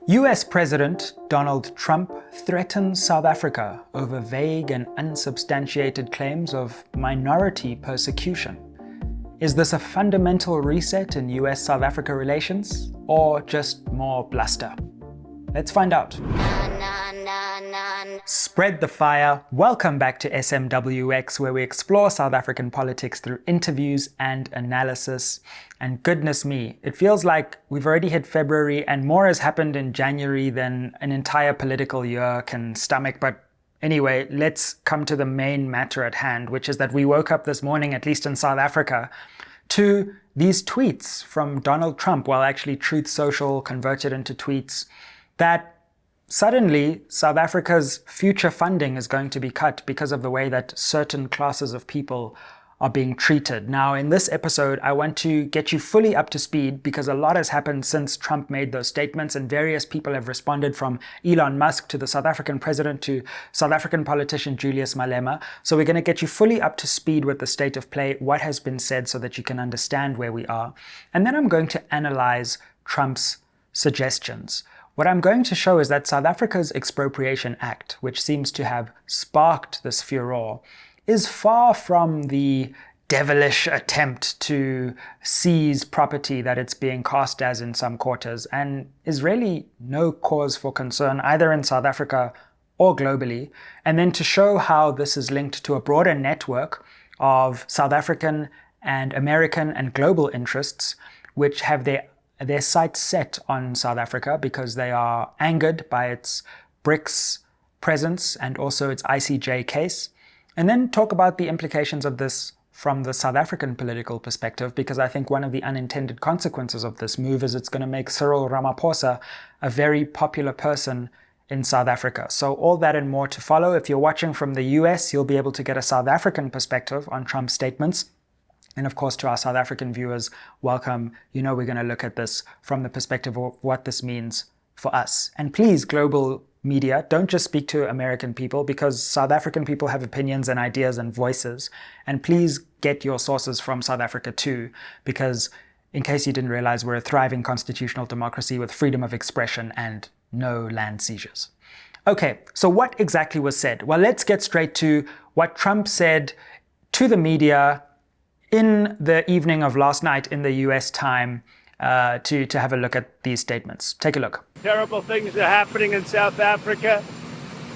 US President Donald Trump threatens South Africa over vague and unsubstantiated claims of minority persecution. Is this a fundamental reset in US-South Africa relations, or just more bluster? Let's find out. Spread the fire. Welcome back to SMWX, where we explore South African politics through interviews and analysis. And goodness me, it feels like we've already hit February and more has happened in January than an entire political year can stomach. But anyway, let's come to the main matter at hand, which is that we woke up this morning, at least in South Africa, to these tweets from Donald Trump, well, actually Truth Social converted into tweets, that suddenly South Africa's future funding is going to be cut because of the way that certain classes of people are being treated. Now, in this episode, I want to get you fully up to speed because a lot has happened since Trump made those statements, and various people have responded, from Elon Musk to the South African president to South African politician Julius Malema. So we're going to get you fully up to speed with the state of play, what has been said, so that you can understand where we are. And then I'm going to analyze Trump's suggestions. What I'm going to show is that South Africa's Expropriation Act, which seems to have sparked this furor, is far from the devilish attempt to seize property that it's being cast as in some quarters, and is really no cause for concern either in South Africa or globally. And then to show how this is linked to a broader network of South African and American and global interests, which have their sights set on South Africa because they are angered by its BRICS presence and also its ICJ case. And then talk about the implications of this from the South African political perspective, because I think one of the unintended consequences of this move is it's going to make Cyril Ramaphosa a very popular person in South Africa. So all that and more to follow. If you're watching from the US, you'll be able to get a South African perspective on Trump's statements. And of course, to our South African viewers, welcome. You know we're going to look at this from the perspective of what this means for us. And please, global media, don't just speak to American people, because South African people have opinions and ideas and voices. And please get your sources from South Africa too, because in case you didn't realize, we're a thriving constitutional democracy with freedom of expression and no land seizures. Okay, so what exactly was said? Well, let's get straight to what Trump said to the media in the evening of last night in the US time, to have a look at these statements. Take a look. Terrible things are happening in South Africa.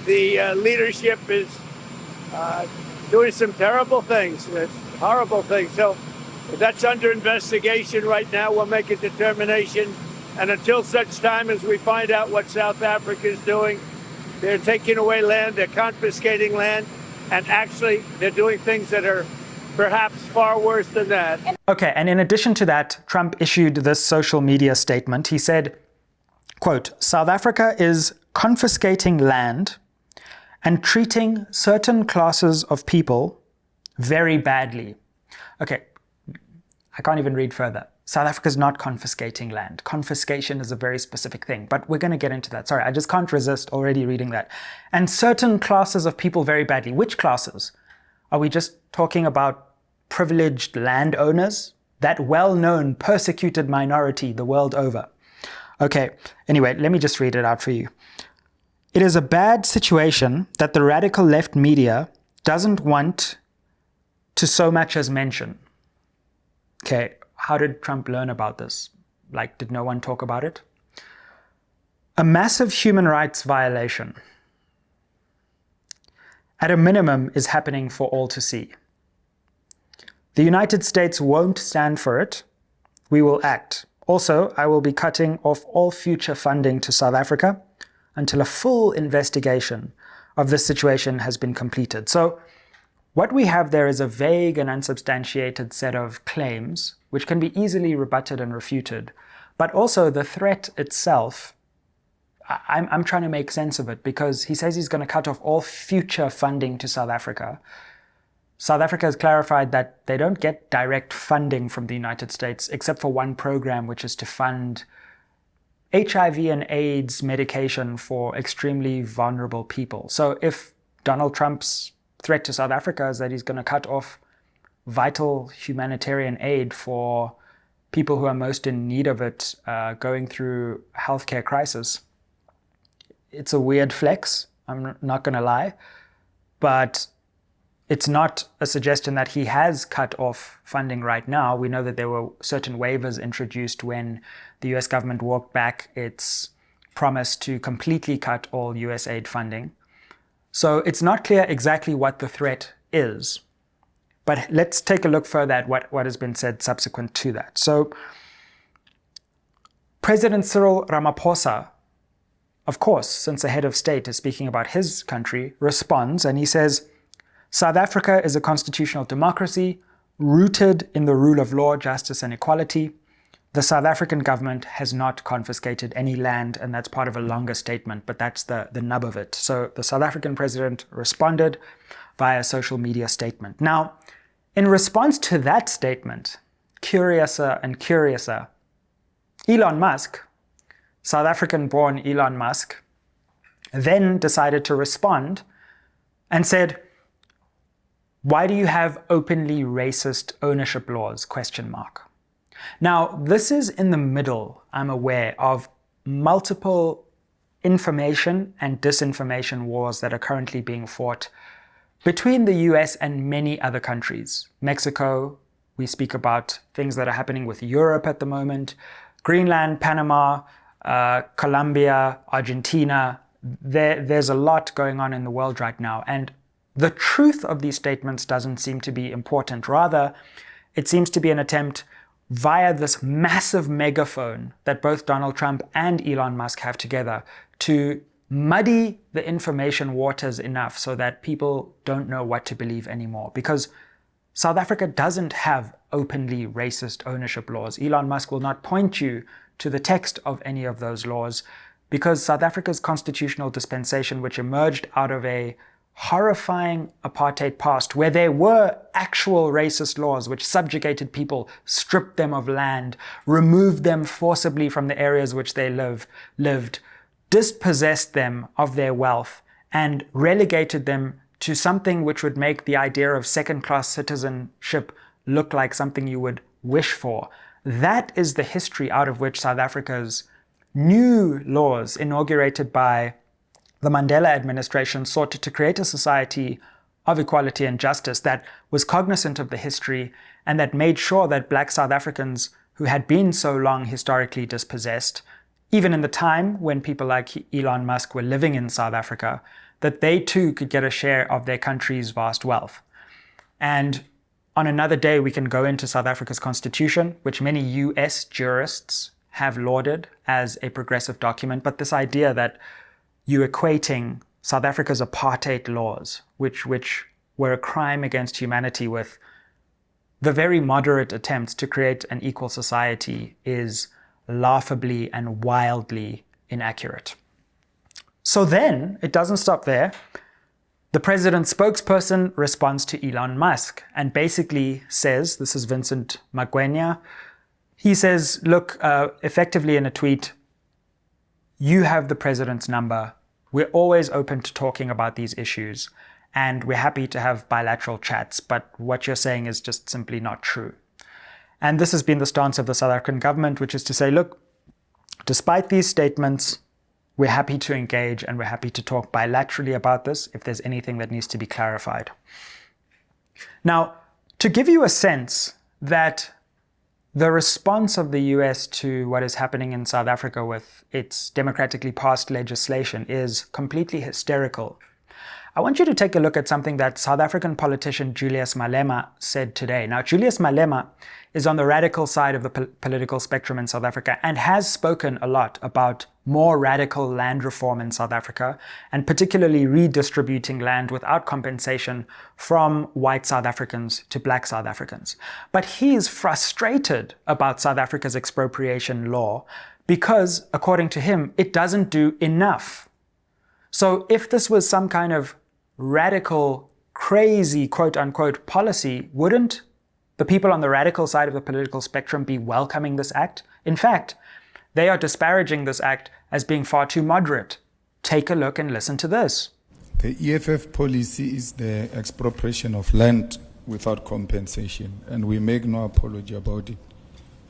The leadership is doing some terrible things, horrible things. So that's under investigation right now. We'll make a determination. And until such time as we find out what South Africa is doing, they're taking away land, they're confiscating land, and actually they're doing things that are perhaps far worse than that. Okay, and in addition to that, Trump issued this social media statement. He said, quote, "South Africa is confiscating land and treating certain classes of people very badly." Okay, I can't even read further. South Africa is not confiscating land. Confiscation is a very specific thing, but we're going to get into that. Sorry, I just can't resist already reading that. And certain classes of people very badly. Which classes? Are we just talking about privileged landowners? That well-known persecuted minority the world over. Okay, anyway, let me just read it out for you. "It is a bad situation that the radical left media doesn't want to so much as mention." Okay, how did Trump learn about this? Like, did no one talk about it? "A massive human rights violation, at a minimum, is happening for all to see. The United States won't stand for it. We will act. Also, I will be cutting off all future funding to South Africa until a full investigation of this situation has been completed." So what we have there is a vague and unsubstantiated set of claims, which can be easily rebutted and refuted. But also the threat itself, I'm trying to make sense of it, because he says he's going to cut off all future funding to South Africa. South Africa has clarified that they don't get direct funding from the United States, except for one program, which is to fund HIV and AIDS medication for extremely vulnerable people. So if Donald Trump's threat to South Africa is that he's going to cut off vital humanitarian aid for people who are most in need of it, going through healthcare crisis, it's a weird flex, I'm not going to lie, but it's not a suggestion that he has cut off funding right now. We know that there were certain waivers introduced when the US government walked back its promise to completely cut all US aid funding. So it's not clear exactly what the threat is. But let's take a look further at what has been said subsequent to that. So President Cyril Ramaphosa, of course, since the head of state is speaking about his country, responds and he says, South Africa is a constitutional democracy rooted in the rule of law, justice, and equality. The South African government has not confiscated any land, and that's part of a longer statement, but that's the nub of it. So the South African president responded via a social media statement. Now, in response to that statement, curiouser and curiouser, Elon Musk, South African-born Elon Musk, then decided to respond and said, why do you have openly racist ownership laws, ? Now, this is in the middle, I'm aware, of multiple information and disinformation wars that are currently being fought between the US and many other countries. Mexico, we speak about things that are happening with Europe at the moment, Greenland, Panama, Colombia, Argentina. There's a lot going on in the world right now. And the truth of these statements doesn't seem to be important. Rather, it seems to be an attempt via this massive megaphone that both Donald Trump and Elon Musk have together to muddy the information waters enough so that people don't know what to believe anymore. Because South Africa doesn't have openly racist ownership laws. Elon Musk will not point you to the text of any of those laws because South Africa's constitutional dispensation, which emerged out of a horrifying apartheid past where there were actual racist laws which subjugated people, stripped them of land, removed them forcibly from the areas which they lived, dispossessed them of their wealth, and relegated them to something which would make the idea of second-class citizenship look like something you would wish for. That is the history out of which South Africa's new laws, inaugurated by the Mandela administration, sought to create a society of equality and justice that was cognizant of the history and that made sure that Black South Africans who had been so long historically dispossessed, even in the time when people like Elon Musk were living in South Africa, that they too could get a share of their country's vast wealth. And on another day, we can go into South Africa's constitution, which many US jurists have lauded as a progressive document, but this idea that you equating South Africa's apartheid laws, which were a crime against humanity, with the very moderate attempts to create an equal society, is laughably and wildly inaccurate. So then, it doesn't stop there. The president's spokesperson responds to Elon Musk and basically says, this is Vincent Magwenya, he says, look, effectively in a tweet, you have the president's number. We're always open to talking about these issues, and we're happy to have bilateral chats, but what you're saying is just simply not true. And this has been the stance of the South African government, which is to say, look, despite these statements, we're happy to engage and we're happy to talk bilaterally about this if there's anything that needs to be clarified. Now, to give you a sense that the response of the US to what is happening in South Africa with its democratically passed legislation is completely hysterical. I want you to take a look at something that South African politician Julius Malema said today. Now, Julius Malema is on the radical side of the political spectrum in South Africa and has spoken a lot about more radical land reform in South Africa, and particularly redistributing land without compensation from white South Africans to black South Africans. But he is frustrated about South Africa's expropriation law because, according to him, it doesn't do enough. So if this was some kind of radical, crazy, quote-unquote policy, wouldn't the people on the radical side of the political spectrum be welcoming this act? In fact, they are disparaging this act as being far too moderate. Take a look and listen to this. The EFF policy is the expropriation of land without compensation, and we make no apology about it.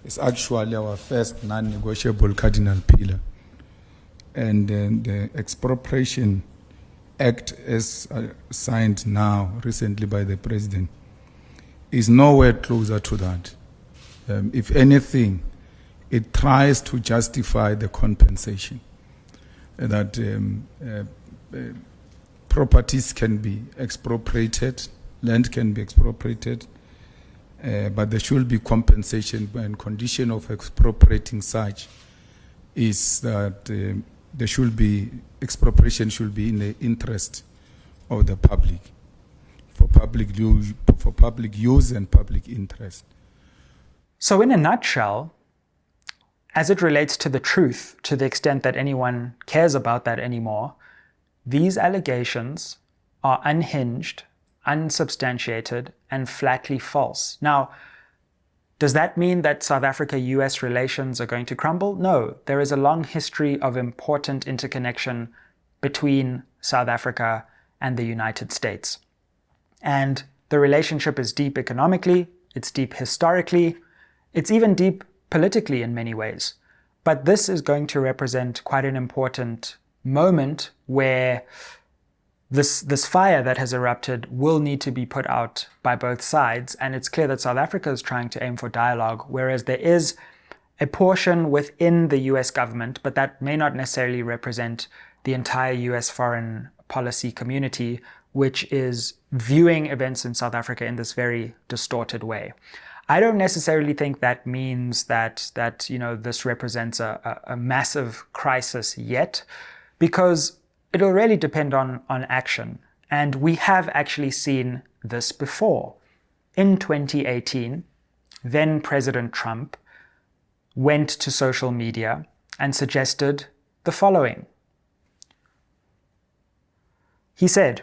It's actually our first non-negotiable cardinal pillar. And the Expropriation Act, as signed now recently by the president, is nowhere closer to that. If anything, it tries to justify the compensation, that properties can be expropriated, land can be expropriated, but there should be compensation, and condition of expropriating such is that there should be, expropriation should be in the interest of the public, for public use and public interest. So in a nutshell, as it relates to the truth, to the extent that anyone cares about that anymore, these allegations are unhinged, unsubstantiated, and flatly false. Now, does that mean that South Africa-US relations are going to crumble? No, there is a long history of important interconnection between South Africa and the United States. And the relationship is deep economically, it's deep historically, it's even deep politically in many ways. But this is going to represent quite an important moment where this fire that has erupted will need to be put out by both sides. And it's clear that South Africa is trying to aim for dialogue, whereas there is a portion within the US government, but that may not necessarily represent the entire US foreign policy community, which is viewing events in South Africa in this very distorted way. I don't necessarily think that means that this represents a massive crisis yet, because it'll really depend on action. And we have actually seen this before. In 2018, then President Trump went to social media and suggested the following. He said,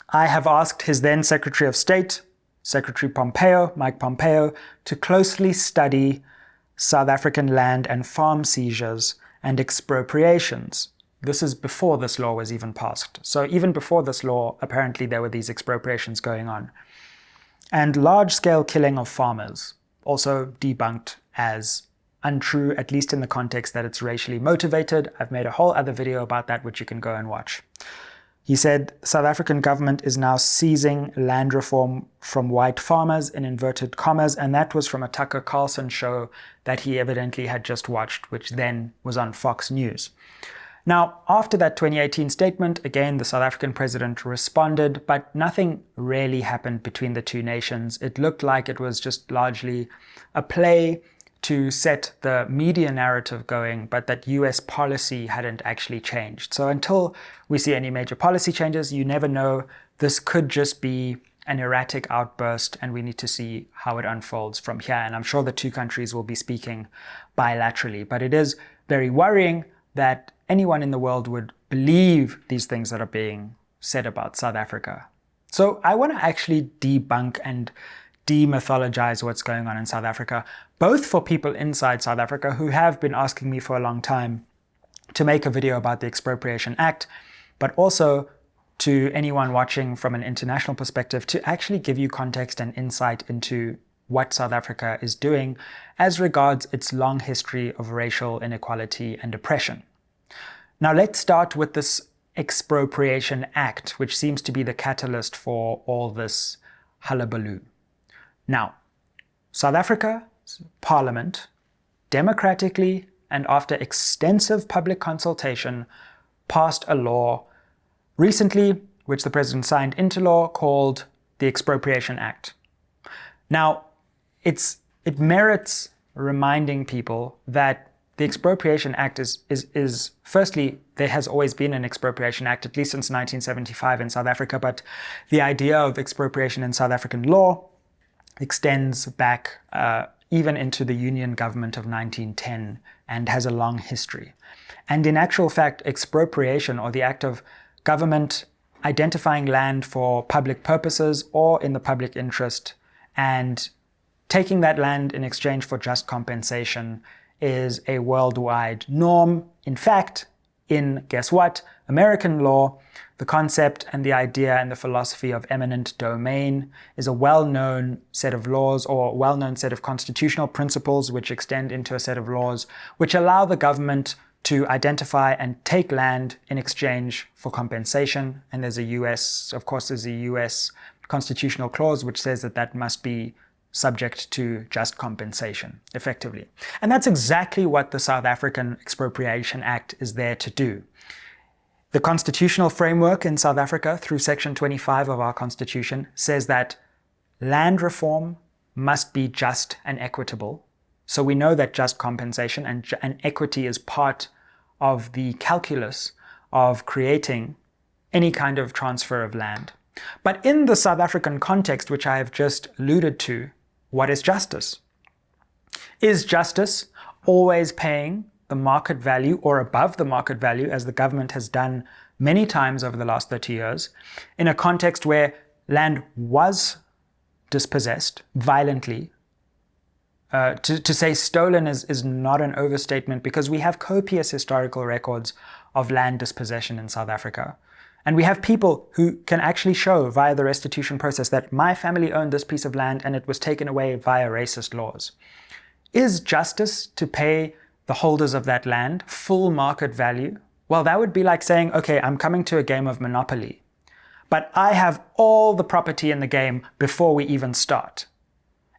"I have asked his then Secretary of State, Secretary Pompeo, Mike Pompeo, to closely study South African land and farm seizures and expropriations." This is before this law was even passed. So even before this law, apparently there were these expropriations going on. And large-scale killing of farmers, also debunked as untrue, at least in the context that it's racially motivated. I've made a whole other video about that, which you can go and watch. He said, South African government is now seizing land reform from white farmers, in inverted commas, and that was from a Tucker Carlson show that he evidently had just watched, which then was on Fox News. Now, after that 2018 statement, again, the South African president responded, but nothing really happened between the two nations. It looked like it was just largely a play to set the media narrative going, but that US policy hadn't actually changed. So until we see any major policy changes, you never know. This could just be an erratic outburst, and we need to see how it unfolds from here. And I'm sure the two countries will be speaking bilaterally, but it is very worrying that anyone in the world would believe these things that are being said about South Africa. So I want to actually debunk and demythologize what's going on in South Africa, both for people inside South Africa who have been asking me for a long time to make a video about the Expropriation Act, but also to anyone watching from an international perspective to actually give you context and insight into what South Africa is doing as regards its long history of racial inequality and oppression. Now let's start with this Expropriation Act, which seems to be the catalyst for all this hullabaloo. Now, South Africa's parliament, democratically and after extensive public consultation, passed a law recently, which the president signed into law, called the Expropriation Act. Now, it merits reminding people that the Expropriation Act is firstly, there has always been an Expropriation Act, at least since 1975 in South Africa, but the idea of expropriation in South African law extends back even into the Union government of 1910 and has a long history. And in actual fact, expropriation, or the act of government identifying land for public purposes or in the public interest and taking that land in exchange for just compensation, is a worldwide norm. In fact, in, guess what, American law, the concept and the idea and the philosophy of eminent domain is a well-known set of laws, or well-known set of constitutional principles which extend into a set of laws which allow the government to identify and take land in exchange for compensation. And there's a US constitutional clause which says that that must be subject to just compensation, effectively. And that's exactly what the South African Expropriation Act is there to do. The constitutional framework in South Africa, through Section 25 of our Constitution, says that land reform must be just and equitable. So we know that just compensation and equity is part of the calculus of creating any kind of transfer of land. But in the South African context, which I have just alluded to, what is justice? Is justice always paying the market value or above the market value, as the government has done many times over the last 30 years, in a context where land was dispossessed violently? To say stolen is not an overstatement, because we have copious historical records of land dispossession in South Africa. And we have people who can actually show via the restitution process that my family owned this piece of land and it was taken away via racist laws. Is justice to pay the holders of that land full market value? Well, that would be like saying, okay, I'm coming to a game of Monopoly, but I have all the property in the game before we even start.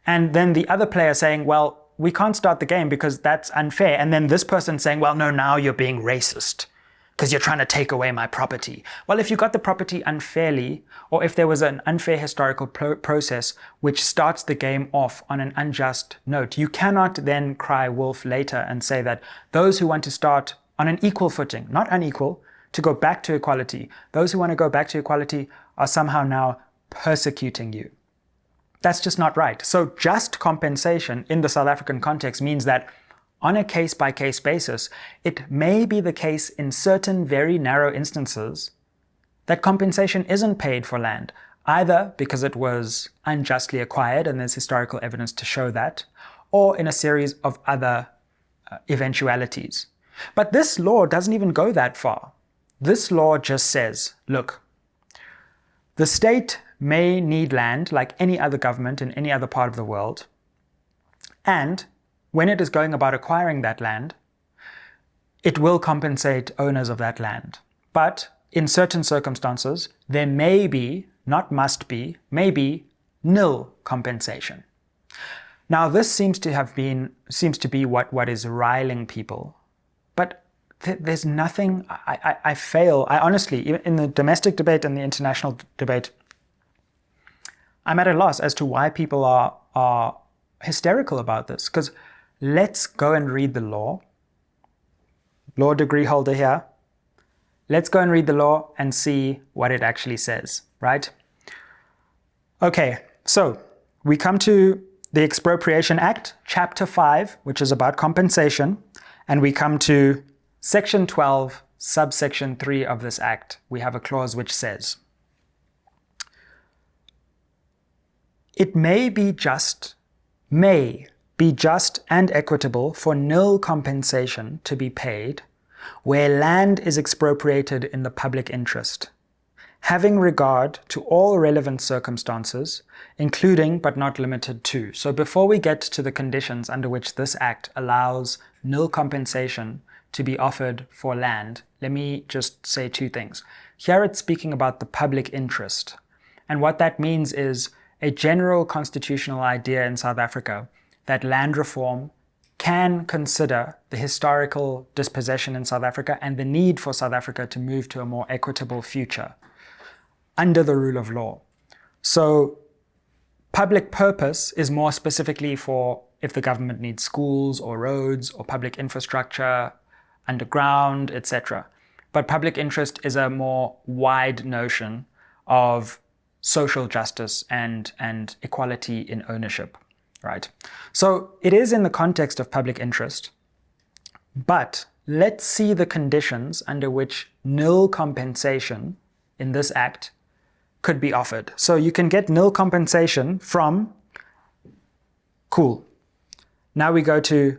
And then the other player saying, well, we can't start the game because that's unfair. And then this person saying, well, no, now you're being racist because you're trying to take away my property. Well, if you got the property unfairly, or if there was an unfair historical process which starts the game off on an unjust note, you cannot then cry wolf later and say that those who want to start on an equal footing, not unequal, to go back to equality, those who want to go back to equality are somehow now persecuting you. That's just not right. So just compensation in the South African context means that on a case-by-case basis, it may be the case in certain very narrow instances that compensation isn't paid for land, either because it was unjustly acquired and there's historical evidence to show that, or in a series of other eventualities. But this law doesn't even go that far. This law just says, look, the state may need land like any other government in any other part of the world, and when it is going about acquiring that land, it will compensate owners of that land. But in certain circumstances, there may be, not must be, may be nil compensation. Now, this seems to be what is riling people. But there's nothing, I honestly, in the domestic debate and the international debate, I'm at a loss as to why people are hysterical about this. Because let's go and read the law. Law degree holder here. Let's go and read the law and see what it actually says, right? Okay, so we come to the Expropriation Act, Chapter 5, which is about compensation, and we come to Section 12, subsection 3 of this act. We have a clause which says, it may be just and equitable for nil compensation to be paid where land is expropriated in the public interest, having regard to all relevant circumstances, including but not limited to. So before we get to the conditions under which this act allows nil compensation to be offered for land, let me just say two things. Here it's speaking about the public interest. And what that means is a general constitutional idea in South Africa that land reform can consider the historical dispossession in South Africa and the need for South Africa to move to a more equitable future under the rule of law. So public purpose is more specifically for if the government needs schools or roads or public infrastructure, underground, etc. But public interest is a more wide notion of social justice and equality in ownership, right? So it is in the context of public interest, but let's see the conditions under which nil compensation in this act could be offered. So you can get nil compensation from, cool. Now we go to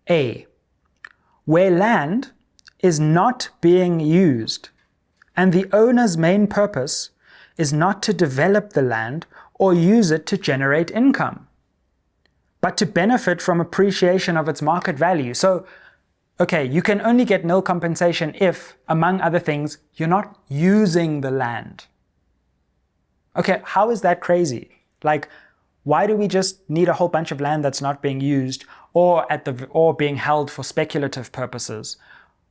A, where land is not being used and the owner's main purpose is not to develop the land or use it to generate income, but to benefit from appreciation of its market value. So okay, you can only get nil compensation if, among other things, you're not using the land. Okay, how is that crazy? Like, why do we just need a whole bunch of land that's not being used or being held for speculative purposes?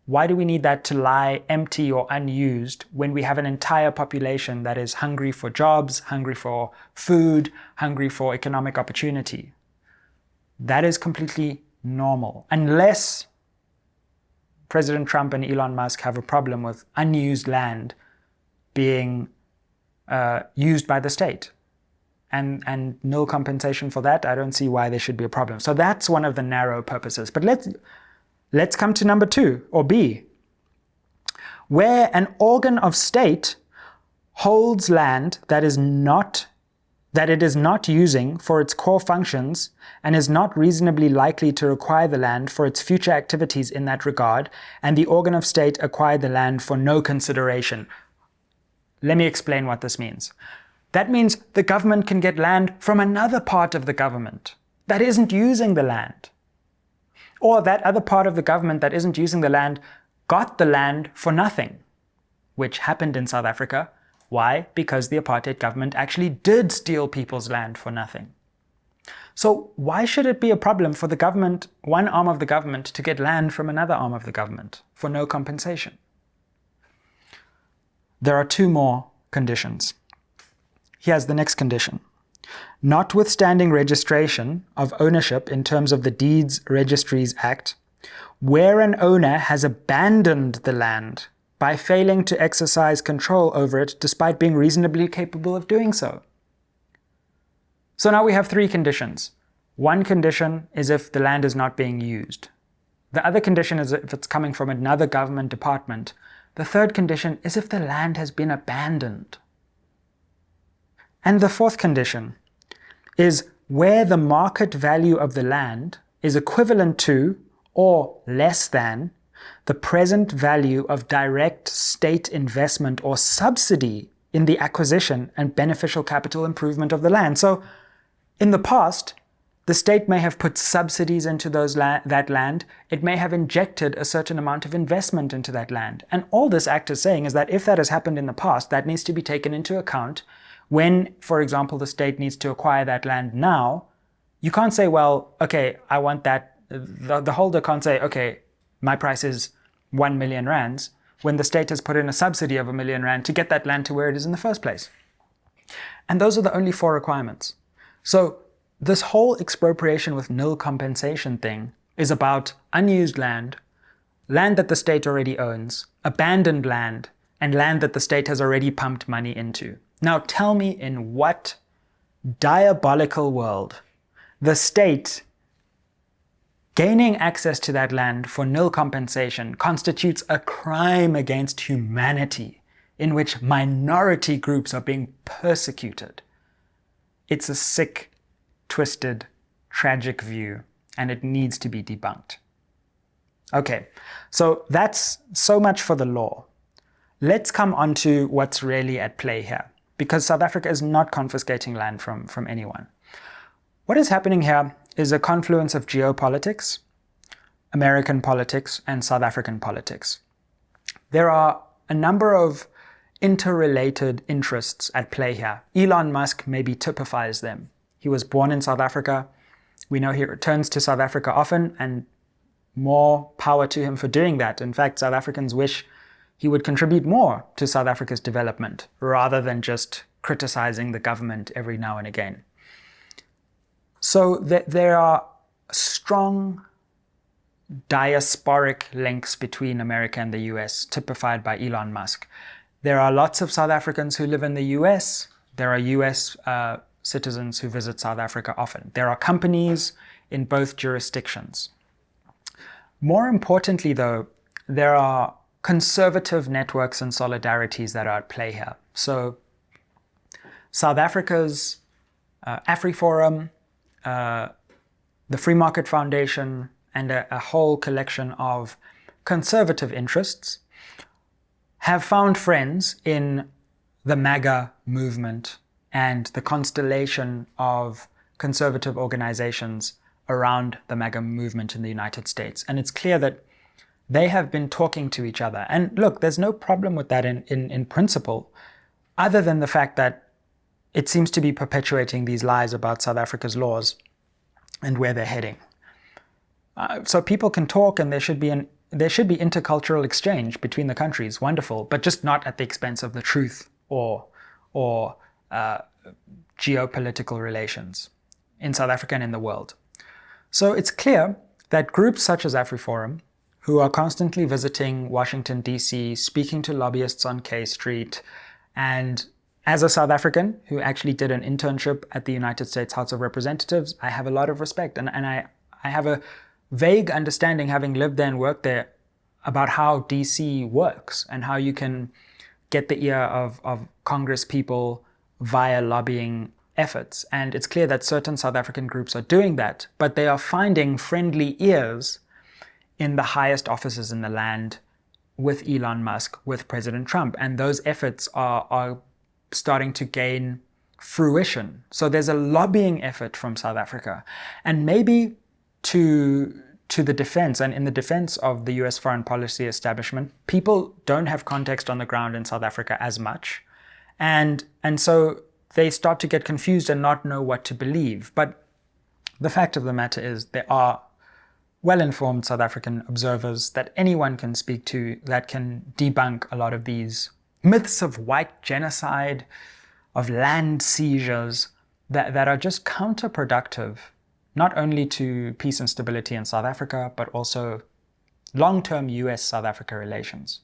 Why do we need that to lie empty or unused when we have an entire population that is hungry for jobs, hungry for food, hungry for economic opportunity? That is completely normal, unless President Trump and Elon Musk have a problem with unused land being used by the state. And no compensation for that, I don't see why there should be a problem. So that's one of the narrow purposes. But let's come to number 2, or B, where an organ of state holds land that it is not using for its core functions and is not reasonably likely to require the land for its future activities in that regard, and the organ of state acquired the land for no consideration. Let me explain what this means. That means the government can get land from another part of the government that isn't using the land. Or that other part of the government that isn't using the land got the land for nothing, which happened in South Africa. Why? Because the apartheid government actually did steal people's land for nothing. So why should it be a problem for the government, one arm of the government, to get land from another arm of the government for no compensation? There are 2 more conditions. Here's the next condition. Notwithstanding registration of ownership in terms of the Deeds Registries Act, where an owner has abandoned the land by failing to exercise control over it despite being reasonably capable of doing so. So now we have 3 conditions. One condition is if the land is not being used. The other condition is if it's coming from another government department. The third condition is if the land has been abandoned. And the fourth condition is where the market value of the land is equivalent to or less than the present value of direct state investment or subsidy in the acquisition and beneficial capital improvement of the land. So in the past, the state may have put subsidies into that land. It may have injected a certain amount of investment into that land. And all this act is saying is that if that has happened in the past, that needs to be taken into account when, for example, the state needs to acquire that land now. You can't say, well, okay, I want that. The holder can't say, okay, my price is 1 million rands, when the state has put in a subsidy of 1 million rand to get that land to where it is in the first place. And those are the only 4 requirements. So this whole expropriation with nil compensation thing is about unused land, land that the state already owns, abandoned land, and land that the state has already pumped money into. Now tell me, in what diabolical world the state gaining access to that land for nil compensation constitutes a crime against humanity in which minority groups are being persecuted? It's a sick, twisted, tragic view, and it needs to be debunked. Okay, so that's so much for the law. Let's come on to what's really at play here, because South Africa is not confiscating land from anyone. What is happening here is a confluence of geopolitics, American politics, and South African politics. There are a number of interrelated interests at play here. Elon Musk maybe typifies them. He was born in South Africa. We know he returns to South Africa often, and more power to him for doing that. In fact, South Africans wish he would contribute more to South Africa's development rather than just criticizing the government every now and again. So there are strong diasporic links between America and the US, typified by Elon Musk. There are lots of South Africans who live in the US. There are US citizens who visit South Africa often. There are companies in both jurisdictions. More importantly, though, there are conservative networks and solidarities that are at play here. So South Africa's AfriForum, the Free Market Foundation, and a whole collection of conservative interests have found friends in the MAGA movement and the constellation of conservative organizations around the MAGA movement in the United States. And it's clear that they have been talking to each other. And look, there's no problem with that in principle, other than the fact that it seems to be perpetuating these lies about South Africa's laws and where they're heading. So people can talk, and there should be intercultural exchange between the countries. Wonderful, but just not at the expense of the truth or geopolitical relations in South Africa and in the world. So it's clear that groups such as AfriForum, who are constantly visiting Washington, D.C., speaking to lobbyists on K Street, and as a South African who actually did an internship at the United States House of Representatives, I have a lot of respect, and I have a vague understanding, having lived there and worked there, about how DC works and how you can get the ear of Congress people via lobbying efforts. And it's clear that certain South African groups are doing that, but they are finding friendly ears in the highest offices in the land with Elon Musk, with President Trump. And those efforts are starting to gain fruition. So there's a lobbying effort from South Africa. And maybe to the defense, and in the defense of the US foreign policy establishment, people don't have context on the ground in South Africa as much. And so they start to get confused and not know what to believe. But the fact of the matter is there are well-informed South African observers that anyone can speak to that can debunk a lot of these myths of white genocide, of land seizures, that are just counterproductive, not only to peace and stability in South Africa, but also long-term US-South Africa relations.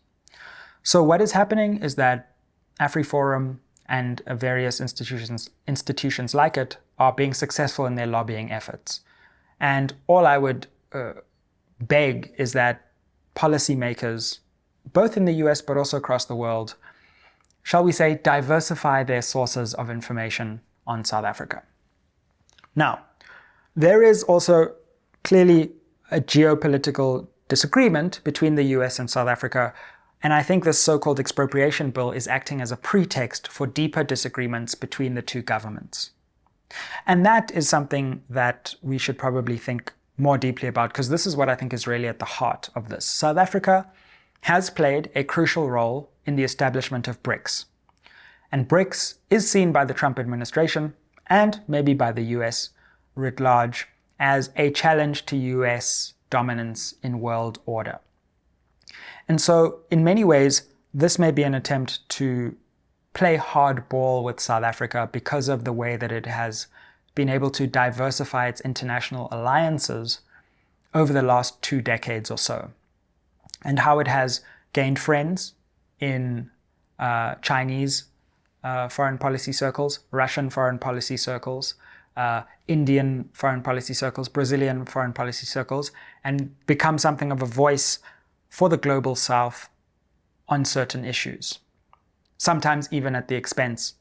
So what is happening is that AfriForum and various institutions like it are being successful in their lobbying efforts. And all I would beg is that policymakers, both in the US but also across the world, shall we say, diversify their sources of information on South Africa. Now, there is also clearly a geopolitical disagreement between the US and South Africa, and I think this so-called expropriation bill is acting as a pretext for deeper disagreements between the two governments. And that is something that we should probably think more deeply about, because this is what I think is really at the heart of this. South Africa has played a crucial role in the establishment of BRICS. And BRICS is seen by the Trump administration, and maybe by the US writ large, as a challenge to US dominance in world order. And so in many ways, this may be an attempt to play hardball with South Africa because of the way that it has been able to diversify its international alliances over the last 2 decades or so, and how it has gained friends in Chinese foreign policy circles, Russian foreign policy circles, Indian foreign policy circles, Brazilian foreign policy circles, and become something of a voice for the global South on certain issues, sometimes even at the expense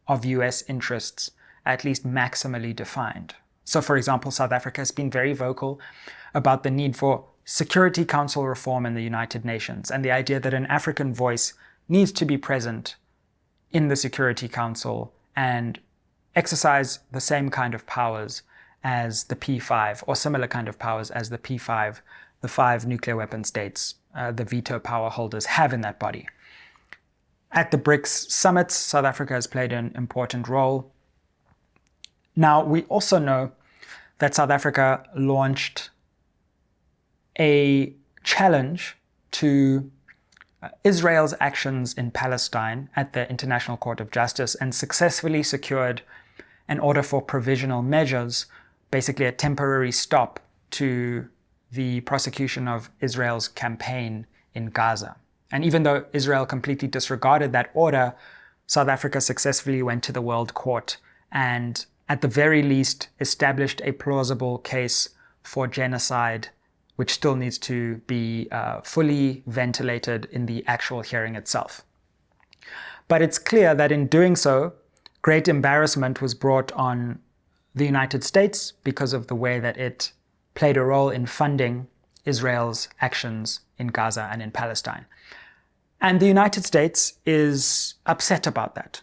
of US interests, at least maximally defined. So for example, South Africa has been very vocal about the need for Security Council reform in the United Nations, and the idea that an African voice needs to be present in the Security Council and exercise the same kind of powers as the P5, or similar kind of powers as the P5, the 5 nuclear weapon states, the veto power holders, have in that body. At the BRICS summits, South Africa has played an important role. Now, we also know that South Africa launched a challenge to Israel's actions in Palestine at the International Court of Justice, and successfully secured an order for provisional measures, basically a temporary stop to the prosecution of Israel's campaign in Gaza. And even though Israel completely disregarded that order, South Africa successfully went to the World Court and, at the very least, established a plausible case for genocide, which still needs to be fully ventilated in the actual hearing itself. But it's clear that in doing so, great embarrassment was brought on the United States because of the way that it played a role in funding Israel's actions in Gaza and in Palestine. And the United States is upset about that.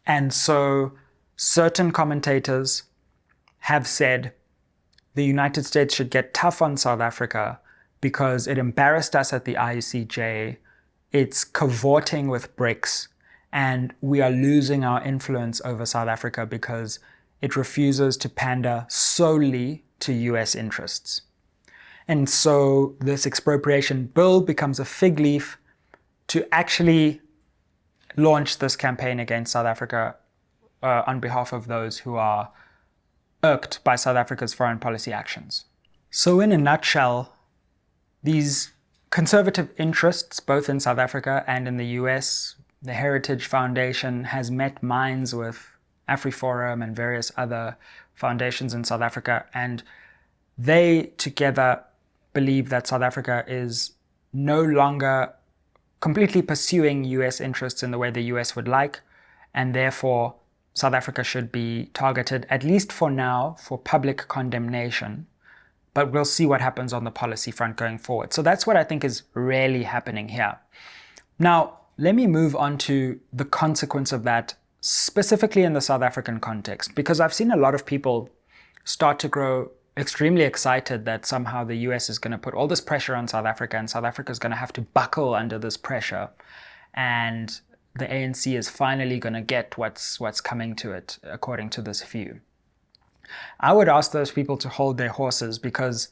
And so certain commentators have said the United States should get tough on South Africa because it embarrassed us at the ICJ, it's cavorting with BRICS, and we are losing our influence over South Africa because it refuses to pander solely to US interests. And so this expropriation bill becomes a fig leaf to actually launch this campaign against South Africa on behalf of those who are irked by South Africa's foreign policy actions. So in a nutshell, these conservative interests, both in South Africa and in the US, the Heritage Foundation has met minds with AfriForum and various other foundations in South Africa, and they together believe that South Africa is no longer completely pursuing US interests in the way the US would like, and therefore South Africa should be targeted, at least for now, for public condemnation. But we'll see what happens on the policy front going forward. So that's what I think is really happening here. Now, let me move on to the consequence of that, specifically in the South African context, because I've seen a lot of people start to grow extremely excited that somehow the US is going to put all this pressure on South Africa, and South Africa is going to have to buckle under this pressure, and the ANC is finally going to get what's coming to it, according to this view. I would ask those people to hold their horses, because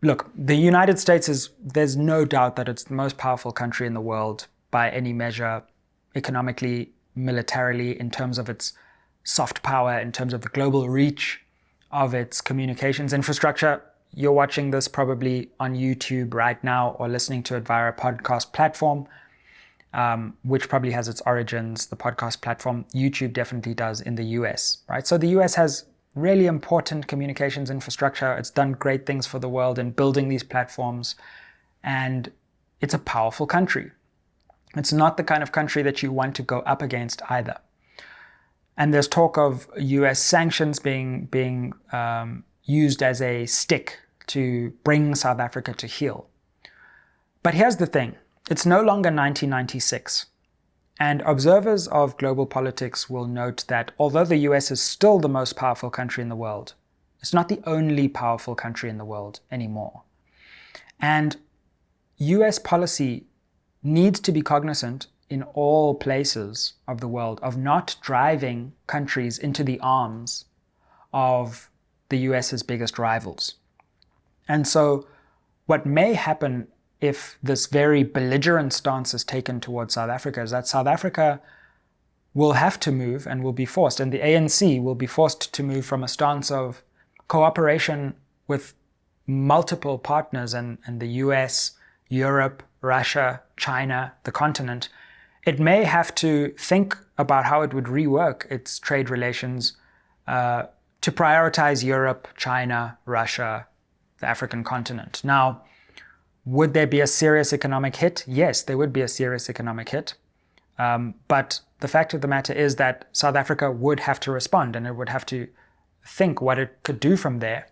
look, the United States there's no doubt that it's the most powerful country in the world by any measure, economically, militarily, in terms of its soft power, in terms of the global reach of its communications infrastructure. You're watching this probably on YouTube right now or listening to it via a podcast platform, which probably has its origins, the podcast platform. YouTube definitely does in the US, right? So the US has really important communications infrastructure. It's done great things for the world in building these platforms, and it's a powerful country. It's not the kind of country that you want to go up against either. And there's talk of US sanctions being used as a stick to bring South Africa to heel. But here's the thing. It's no longer 1996. And observers of global politics will note that although the US is still the most powerful country in the world, it's not the only powerful country in the world anymore. And US policy needs to be cognizant in all places of the world of not driving countries into the arms of the US's biggest rivals. And so what may happen if this very belligerent stance is taken towards South Africa is that South Africa will have to move and will be forced, and the ANC will be forced to move from a stance of cooperation with multiple partners and the US, Europe, Russia, China, the continent. It may have to think about how it would rework its trade relations to prioritize Europe, China, Russia, the African continent. Now, would there be a serious economic hit? Yes, there would be a serious economic hit. But the fact of the matter is that South Africa would have to respond, and it would have to think what it could do from there.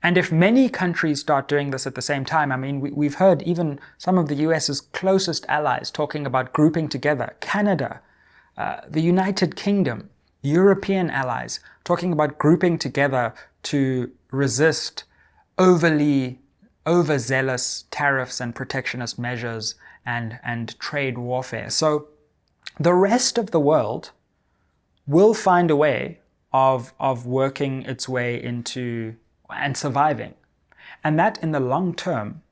And if many countries start doing this at the same time, I mean, we've heard even some of the US's closest allies talking about grouping together, Canada, the United Kingdom, European allies, talking about grouping together to resist overzealous tariffs and protectionist measures and trade warfare. So the rest of the world will find a way of working its way into and surviving. And that in the long term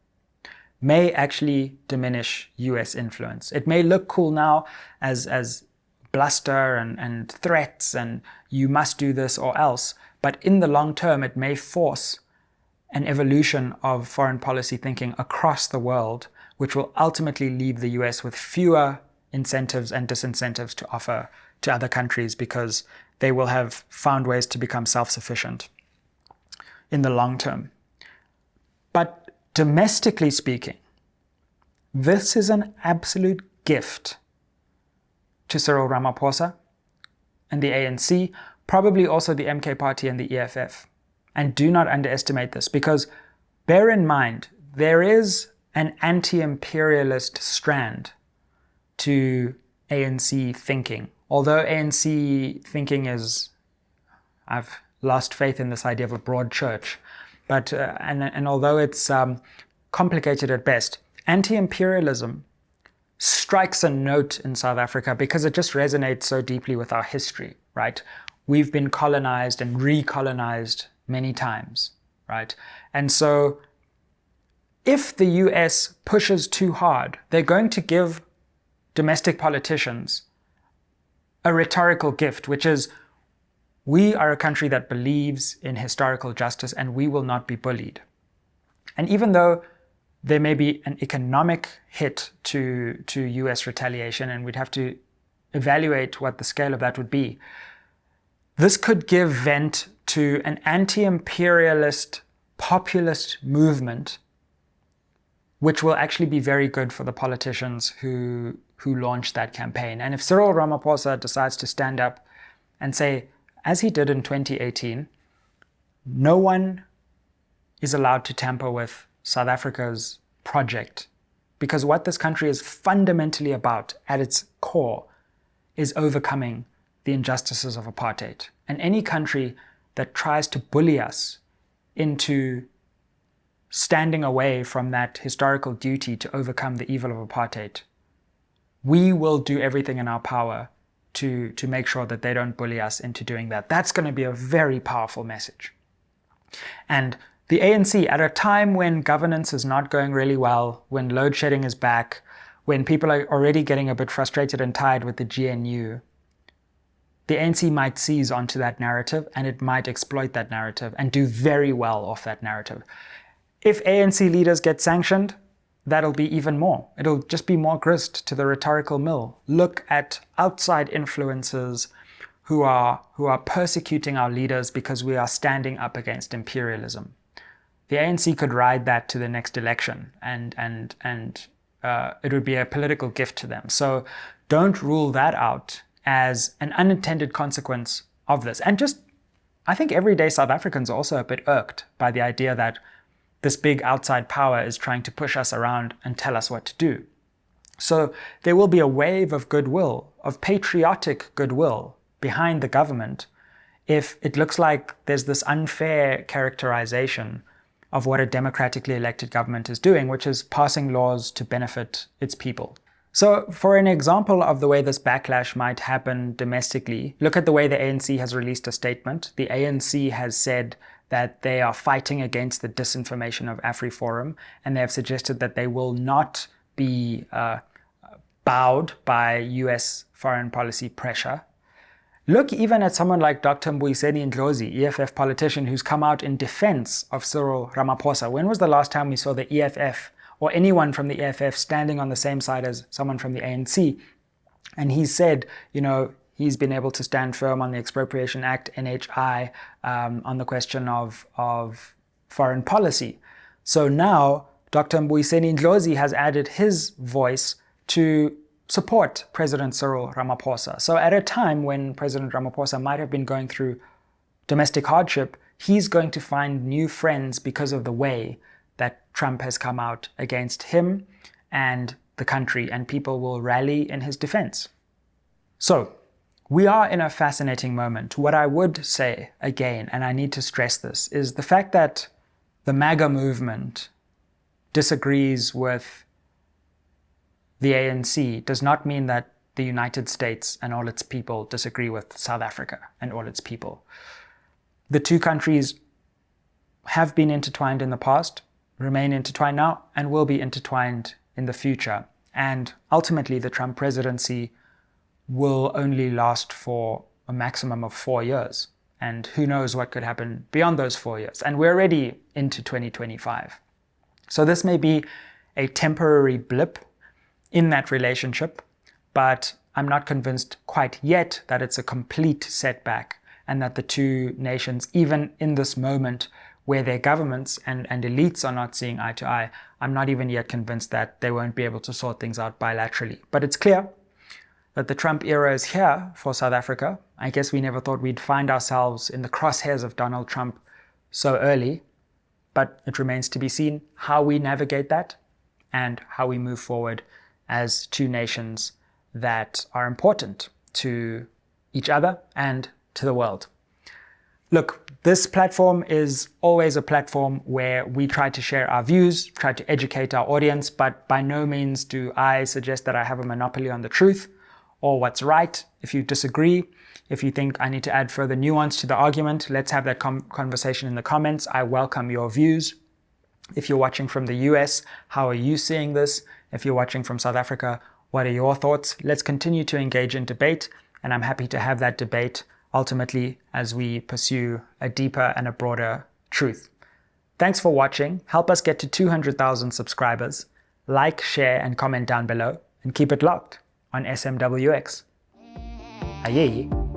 may actually diminish US influence. It may look cool now as bluster and threats and you must do this or else, but in the long term it may force an evolution of foreign policy thinking across the world, which will ultimately leave the US with fewer incentives and disincentives to offer to other countries because they will have found ways to become self-sufficient in the long term. But domestically speaking, this is an absolute gift to Cyril Ramaphosa and the ANC, probably also the MK Party and the EFF. And do not underestimate this, because bear in mind, there is an anti-imperialist strand to ANC thinking. Although ANC thinking I've lost faith in this idea of a broad church, But and although it's complicated at best, anti-imperialism strikes a note in South Africa because it just resonates so deeply with our history, right? We've been colonized and recolonized many times, right? And so if the US pushes too hard, they're going to give domestic politicians a rhetorical gift, which is, we are a country that believes in historical justice and we will not be bullied. And even though there may be an economic hit to US retaliation, and we'd have to evaluate what the scale of that would be, this could give vent to an anti-imperialist populist movement, which will actually be very good for the politicians who launched that campaign. And if Cyril Ramaphosa decides to stand up and say, as he did in 2018, no one is allowed to tamper with South Africa's project, because what this country is fundamentally about at its core is overcoming the injustices of apartheid. And any country that tries to bully us into standing away from that historical duty to overcome the evil of apartheid, we will do everything in our power to make sure that they don't bully us into doing that. That's going to be a very powerful message. And the ANC, at a time when governance is not going really well, when load shedding is back, when people are already getting a bit frustrated and tired with the GNU, the ANC might seize onto that narrative and it might exploit that narrative and do very well off that narrative. If ANC leaders get sanctioned, that'll be even more. It'll just be more grist to the rhetorical mill. Look at outside influences who are persecuting our leaders because we are standing up against imperialism. The ANC could ride that to the next election, and it would be a political gift to them. So don't rule that out as an unintended consequence of this. And just, I think everyday South Africans are also a bit irked by the idea that this big outside power is trying to push us around and tell us what to do. So there will be a wave of goodwill, of patriotic goodwill behind the government if it looks like there's this unfair characterization of what a democratically elected government is doing, which is passing laws to benefit its people. So for an example of the way this backlash might happen domestically, look at the way the ANC has released a statement. The ANC has said that they are fighting against the disinformation of AfriForum, and they have suggested that they will not be bowed by US foreign policy pressure. Look even at someone like Dr. Ndlozi, EFF politician, who's come out in defense of Cyril Ramaphosa. When was the last time we saw the EFF or anyone from the EFF standing on the same side as someone from the ANC? And he said, he's been able to stand firm on the Expropriation Act, NHI, on the question of foreign policy. So now Dr. Ndlozi has added his voice to support President Cyril Ramaphosa. So at a time when President Ramaphosa might have been going through domestic hardship, he's going to find new friends because of the way that Trump has come out against him and the country, and people will rally in his defense. So we are in a fascinating moment. What I would say again, and I need to stress this, is the fact that the MAGA movement disagrees with the ANC does not mean that the United States and all its people disagree with South Africa and all its people. The two countries have been intertwined in the past, remain intertwined now, and will be intertwined in the future. And ultimately, the Trump presidency will only last for a maximum of 4 years. And who knows what could happen beyond those 4 years. And we're already into 2025. So this may be a temporary blip in that relationship, but I'm not convinced quite yet that it's a complete setback and that the two nations, even in this moment where their governments and elites are not seeing eye to eye, I'm not even yet convinced that they won't be able to sort things out bilaterally. But it's clear that the Trump era is here for South Africa. I guess we never thought we'd find ourselves in the crosshairs of Donald Trump so early, but it remains to be seen how we navigate that and how we move forward as two nations that are important to each other and to the world. Look, this platform is always a platform where we try to share our views, try to educate our audience, but by no means do I suggest that I have a monopoly on the truth or what's right. If you disagree, if you think I need to add further nuance to the argument, let's have that conversation in the comments. I welcome your views. If you're watching from the US, how are you seeing this? If you're watching from South Africa, what are your thoughts? Let's continue to engage in debate, and I'm happy to have that debate ultimately as we pursue a deeper and a broader truth. Thanks for watching. Help us get to 200,000 subscribers. Like, share, and comment down below, and keep it locked on SMWX. Aye.